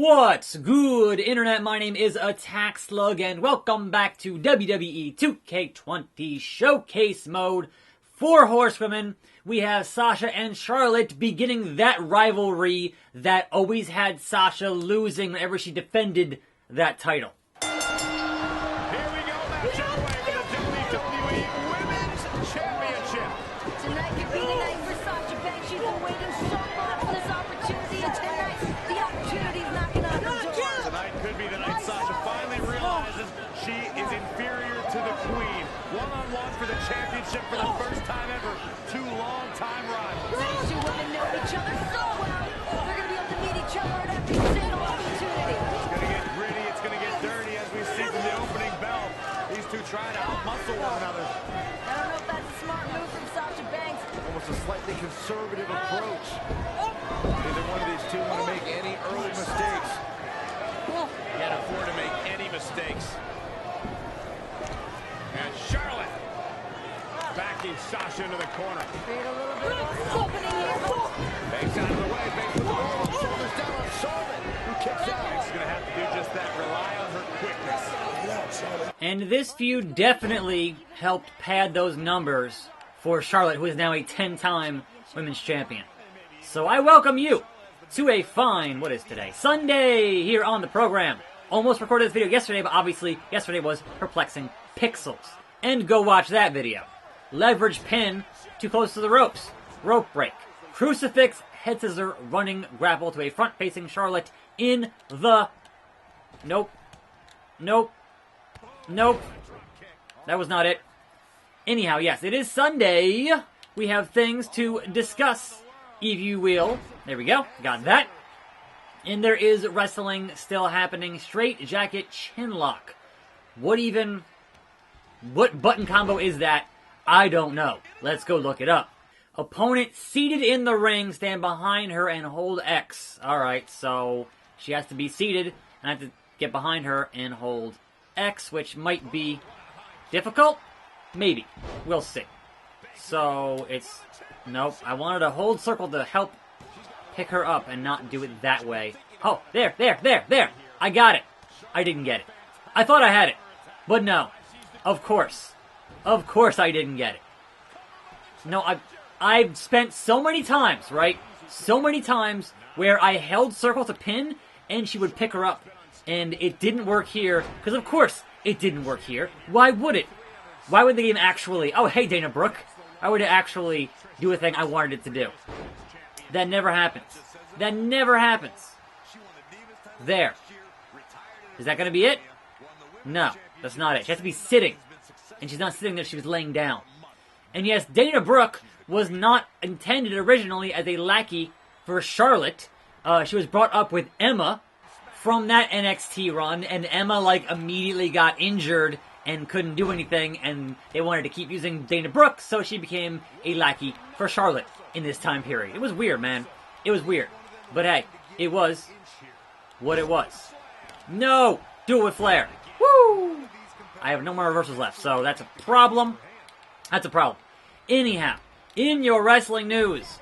What's good, Internet? My name is attackslug, and welcome back to WWE 2K20 Showcase Mode. For Horsewomen, we have Sasha and Charlotte beginning that rivalry that always had Sasha losing whenever she defended that title. Here we go, match underway with the WWE Women's Championship. Tonight could be the night for Sasha Banks. She's been waiting so long for this opportunity, and tonight the opportunity's knocking on her door. Tonight could be the night Sasha finally realizes she is inferior to the Queen. One-on-one for the championship for the first time ever. Two long-time rivals. These two women know each other so well. They're going to be able to meet each other at every single opportunity. It's going to get gritty. It's going to get dirty, as we see from the opening bell. These two trying to out-muscle one another. I don't know if that's a smart move from Sasha Banks. Almost a slightly conservative approach. Neither one of these two want to make any early mistakes. Can't afford to make any mistakes. And Charlotte backing Sasha into the corner. Create a little bit of opening here. Banks out of the way. Banks with the ball. Shoulders down on Charlotte, who kicks out. Banks is going to have to do just that. Rely on her quickness. And this feud definitely helped pad those numbers for Charlotte, who is now a 10-time Women's Champion. So I welcome you to a fine, what is today? Sunday here on the program. Almost recorded this video yesterday, but obviously yesterday was Perplexing Pixels. And go watch that video. Leverage pin too close to the ropes. Rope break. Crucifix, head scissor, running grapple to a front-facing Charlotte in the... Nope. Nope. Nope. That was not it. Anyhow, yes, it is Sunday. We have things to discuss, if you will. There we go. Got that. And there is wrestling still happening. Straight jacket chin lock. What button combo is that? I don't know. Let's go look it up. Opponent seated in the ring, stand behind her and hold X. Alright, so she has to be seated, and I have to get behind her and hold X, which might be difficult? Maybe. We'll see. So, it's... Nope. I wanted to hold circle to help pick her up and not do it that way. Oh, there! I got it. I didn't get it. I thought I had it. But no. Of course. Of course I didn't get it. No, I've spent so many times, right? So many times where I held circle to pin and she would pick her up. And it didn't work here, because of course it didn't work here. Why would it? Why would the game actually... Oh, hey, Dana Brooke. Why would it actually do a thing I wanted it to do? That never happens. That never happens. There. Is that going to be it? No, that's not it. She has to be sitting. And she's not sitting there, she was laying down. And yes, Dana Brooke was not intended originally as a lackey for Charlotte. She was brought up with Emma from that NXT run, and Emma, immediately got injured and couldn't do anything, and they wanted to keep using Dana Brooke, so she became a lackey for Charlotte in this time period. It was weird, man. It was weird. But hey, it was what it was. No! Do it with Flair. Woo! I have no more reversals left, so that's a problem. That's a problem. Anyhow, in your wrestling news,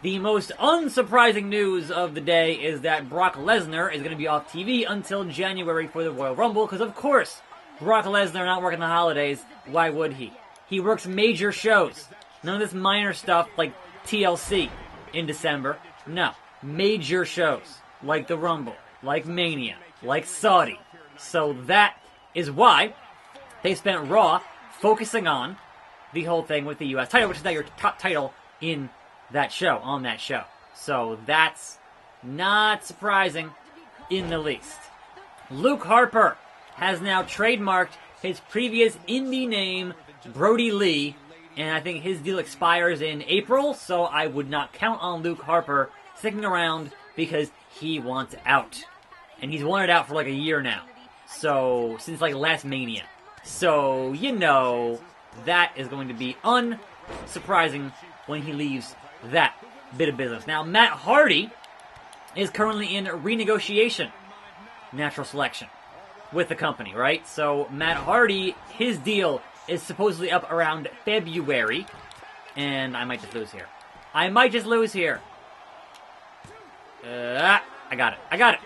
the most unsurprising news of the day is that Brock Lesnar is going to be off TV until January for the Royal Rumble, because of course, Brock Lesnar not working the holidays. Why would he? He works major shows. None of this minor stuff like TLC in December. No. Major shows like the Rumble, like Mania, like Saudi. So that is why they spent Raw focusing on the whole thing with the U.S. title, which is now your top title in that show, on that show. So that's not surprising in the least. Luke Harper has now trademarked his previous indie name, Brody Lee, and I think his deal expires in April, so I would not count on Luke Harper sticking around because he wants out. And he's wanted out for a year now. So, since last Mania. So, that is going to be unsurprising when he leaves that bit of business. Now, Matt Hardy is currently in renegotiation, natural selection, with the company, right? So, Matt Hardy, his deal is supposedly up around February, and I might just lose here. I got it.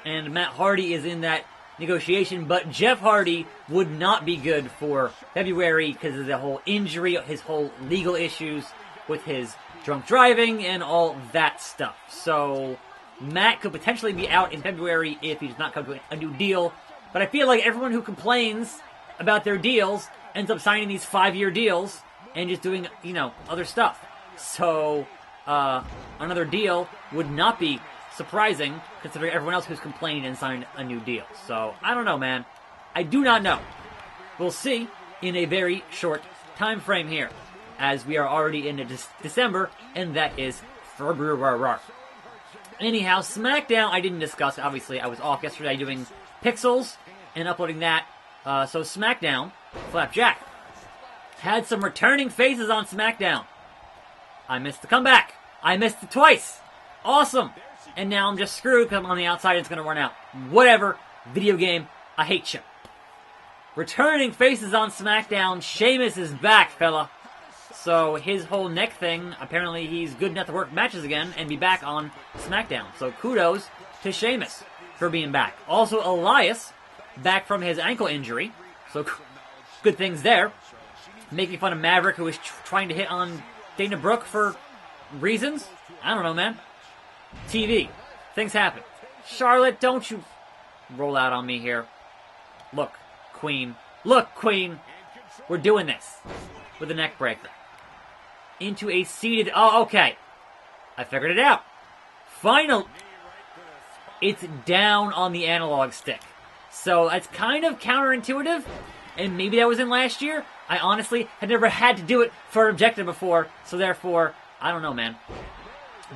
and Matt Hardy is in that negotiation, but Jeff Hardy would not be good for February because of the whole injury, his whole legal issues with his drunk driving and all that stuff. So Matt could potentially be out in February if he does not come to a new deal. But I feel like everyone who complains about their deals ends up signing these 5-year deals and just doing, other stuff. So another deal would not be surprising, considering everyone else who's complained and signed a new deal. So, I don't know, man. I do not know. We'll see in a very short time frame here, as we are already into December, and that is February. Anyhow, SmackDown I didn't discuss. Obviously, I was off yesterday doing Pixels and uploading that. So SmackDown, Flapjack, had some returning faces on SmackDown. I missed the comeback. I missed it twice. Awesome. And now I'm just screwed because I'm on the outside and it's going to run out. Whatever. Video game. I hate you. Returning faces on SmackDown. Sheamus is back, fella. So his whole neck thing, apparently he's good enough to work matches again and be back on SmackDown. So kudos to Sheamus for being back. Also Elias, back from his ankle injury. So good things there. Making fun of Maverick, who was trying to hit on Dana Brooke for reasons. I don't know, man. TV. Things happen. Charlotte, don't you roll out on me here. Look, Queen. Look, Queen. We're doing this with a neck breaker. Into a seated... Oh, okay. I figured it out. Final. It's down on the analog stick. So that's kind of counterintuitive. And maybe that was in last year. I honestly had never had to do it for an objective before. So therefore, I don't know, man.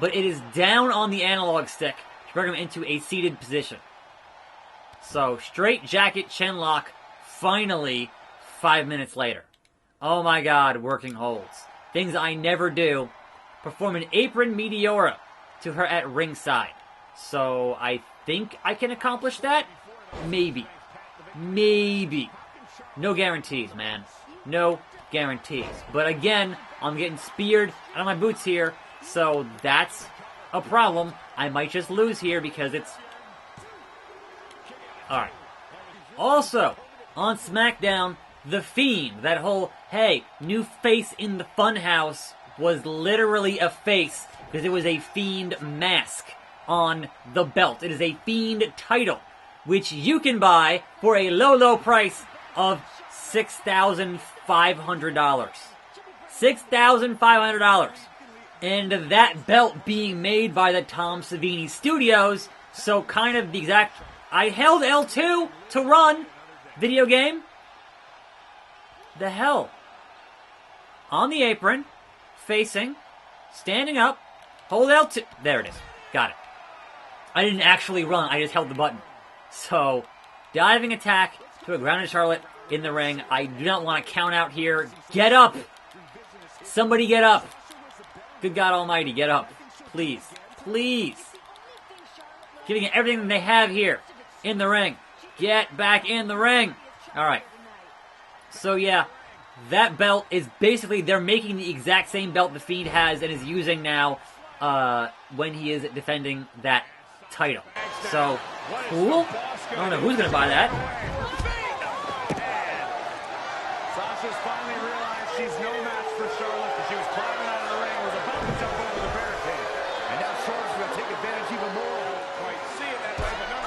But it is down on the analog stick to bring him into a seated position. So, straight jacket, chin lock, finally, 5 minutes later. Oh my god, working holds. Things I never do. Perform an apron meteora to her at ringside. So, I think I can accomplish that? Maybe. Maybe. No guarantees, man. No guarantees. But again, I'm getting speared out of my boots here. So that's a problem. I might just lose here because it's... Alright. Also, on SmackDown, The Fiend, that whole, hey, new face in the Funhouse, was literally a face because it was a Fiend mask on the belt. It is a Fiend title, which you can buy for a low, low price of $6,500. $6,500. And that belt being made by the Tom Savini Studios, so kind of the exact... I held L2 to run video game. The hell? On the apron, facing, standing up, hold L2... There it is. Got it. I didn't actually run, I just held the button. So, diving attack to a grounded Charlotte in the ring. I do not want to count out here. Get up! Somebody get up! Good God Almighty, get up. Please. Please. Giving it everything they have here in the ring. Get back in the ring. Alright. So yeah, that belt is basically, they're making the exact same belt The Fiend has and is using now when he is defending that title. So, cool. I don't know who's going to buy that. Sasha's finally realized she's no match for Charlotte because she was climbing out of the ring, was about to jump over the barricade. And now Charlotte's going to take advantage even more. Quite see it that way, but no,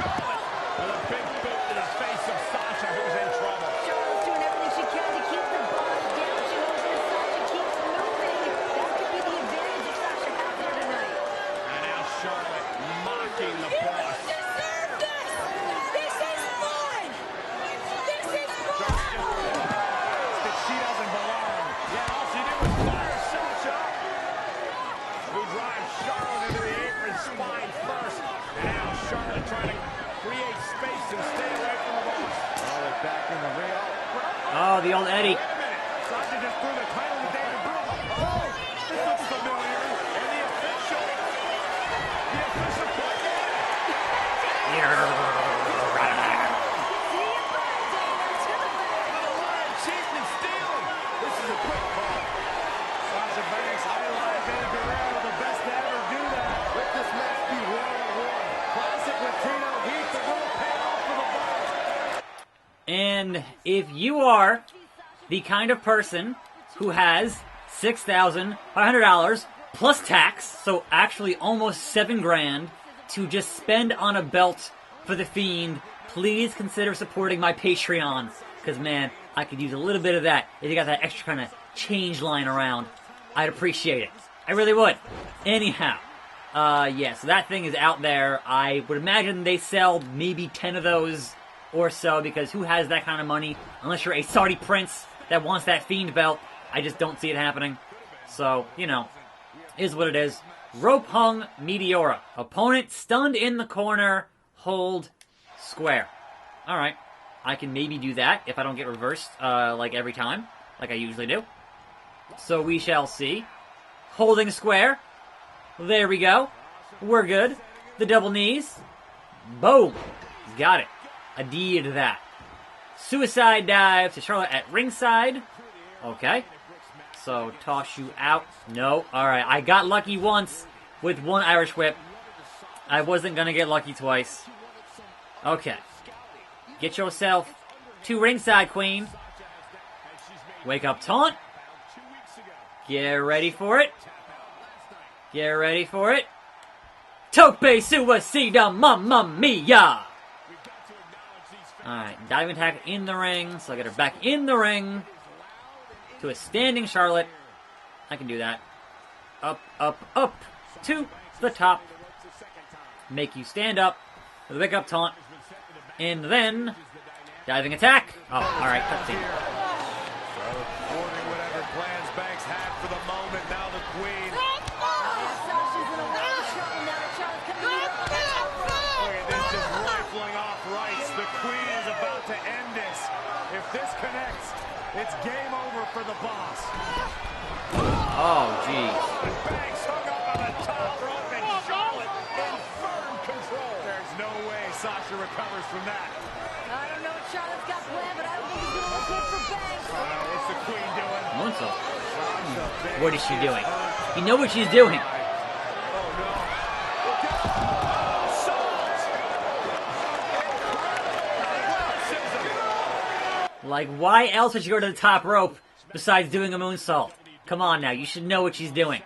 Charlotte with a big boot to the face of Sasha, who's in trouble. Charlotte's doing everything she can to keep the body down. She hopes that Sasha keeps moving. That could be the advantage that Sasha has here tonight. And now Charlotte mocking the boss. Oh, the old Eddie. Sasha just threw the title to David Brooke. Oh, this looks familiar. And the official point. Cheatin and stealing. This is a quick call. Sasha Banks highlights Eddie Guerrero, the best to ever do that. Let this match be one-on-one. Classic Latino if you are the kind of person who has $6,500 plus tax, so actually almost $7,000 to just spend on a belt for The Fiend, please consider supporting my Patreon. Because, man, I could use a little bit of that if you got that extra kind of change lying around. I'd appreciate it. I really would. Anyhow, yeah, so that thing is out there. I would imagine they sell maybe 10 of those or so, because who has that kind of money? Unless you're a Saudi prince that wants that Fiend belt. I just don't see it happening. So, you know, is what it is. Rope hung Meteora. Opponent stunned in the corner. Hold square. Alright. I can maybe do that if I don't get reversed, like every time. Like I usually do. So we shall see. Holding square. There we go. We're good. The double knees. Boom. Got it. I did that. Suicide dive to Charlotte at ringside. Okay. So, toss you out. No. Alright, I got lucky once with one Irish whip. I wasn't gonna get lucky twice. Okay. Get yourself to ringside, queen. Wake up taunt. Get ready for it. Get ready for it. Tope suicida, mamma mia! Alright, diving attack in the ring, so I get her back in the ring. To a standing Charlotte. I can do that. Up, up, up. To the top. Make you stand up. With a wake up taunt. And then, diving attack. Oh, alright, cutscene. Thwarting whatever plans Banks had for the moment. Now the queen. Sasha's in a lot of trouble now that Charlotte's coming in on the top rope. Look at this, just rifling off rights. The queen is about to end this. If this connects, it's game over for the boss. Oh, jeez. Banks hung up on the top rope and Charlotte in firm control. There's no way Sasha recovers from that. I don't know what Charlotte's got planned, but I don't think it's going to look good for Banks. What's the queen doing? Moonsault. What is she doing? You know what she's doing. Like, why else would she go to the top rope besides doing a moonsault? Come on now, you should know what she's doing.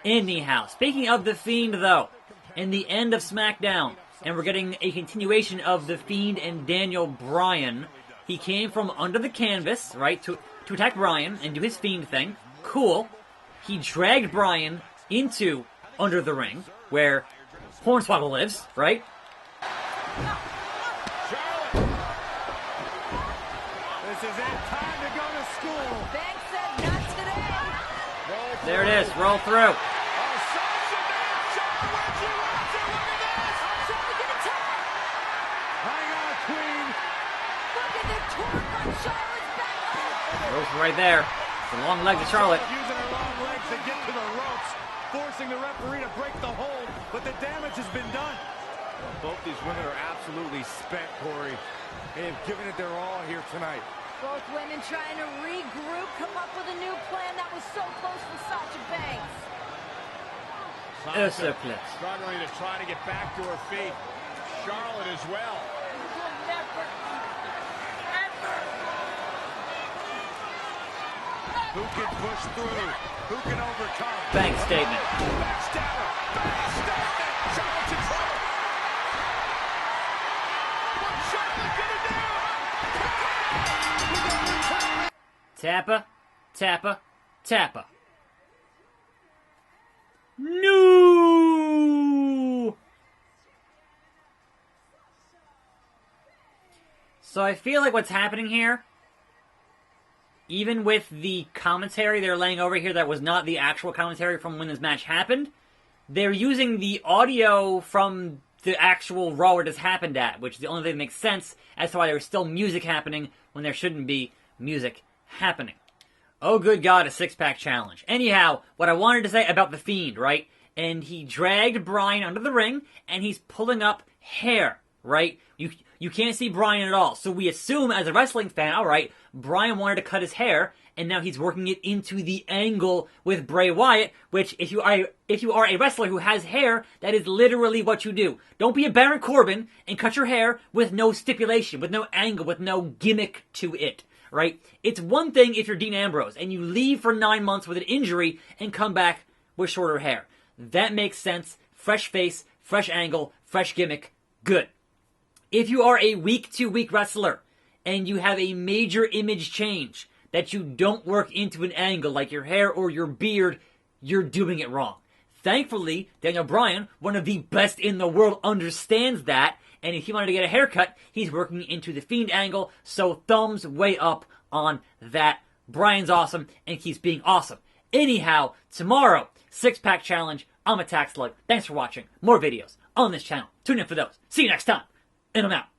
Anyhow, speaking of The Fiend, though, in the end of SmackDown, and we're getting a continuation of The Fiend and Daniel Bryan. He came from under the canvas, right, to attack Bryan and do his Fiend thing. Cool. He dragged Bryan into under the ring, where Hornswoggle lives, right? This is it. Time to go to school. Banks said not today. There it is. Roll through. Ropes right there. The long legs of Charlotte. Using her long legs to get to the ropes, forcing the referee to break the hold, but the damage has been done. Well, both these women are absolutely spent, Corey. They have given it their all here tonight. Both women trying to regroup, come up with a new plan that was so close for Sasha Banks. So close. Struggling to try to get back to her feet. Charlotte as well. Who can push through? Who can overcome? Bank statement. Backstabber. Backstabber. Charlotte to trouble. What's Charlotte gonna do? Tappa, tappa, tappa. No! So I feel like what's happening here, even with the commentary they're laying over here that was not the actual commentary from when this match happened, they're using the audio from the actual Raw where this happened at, which is the only thing that makes sense as to why there's still music happening when there shouldn't be music happening. Oh, good God, a six-pack challenge. Anyhow, what I wanted to say about The Fiend, right? And he dragged Bryan under the ring, and he's pulling up hair, right? You can't see Bryan at all. So we assume, as a wrestling fan, alright, Bryan wanted to cut his hair, and now he's working it into the angle with Bray Wyatt, which if you are a wrestler who has hair, that is literally what you do. Don't be a Baron Corbin and cut your hair with no stipulation, with no angle, with no gimmick to it, right? It's one thing if you're Dean Ambrose and you leave for 9 months with an injury and come back with shorter hair. That makes sense. Fresh face, fresh angle, fresh gimmick, good. If you are a week-to-week wrestler and you have a major image change that you don't work into an angle like your hair or your beard, you're doing it wrong. Thankfully, Daniel Bryan, one of the best in the world, understands that, and if he wanted to get a haircut, he's working into the Fiend angle, so thumbs way up on that. Bryan's awesome and keeps being awesome. Anyhow, tomorrow, 6-pack challenge. I'm attackslug. Thanks for watching. More videos on this channel. Tune in for those. See you next time. And I'm out.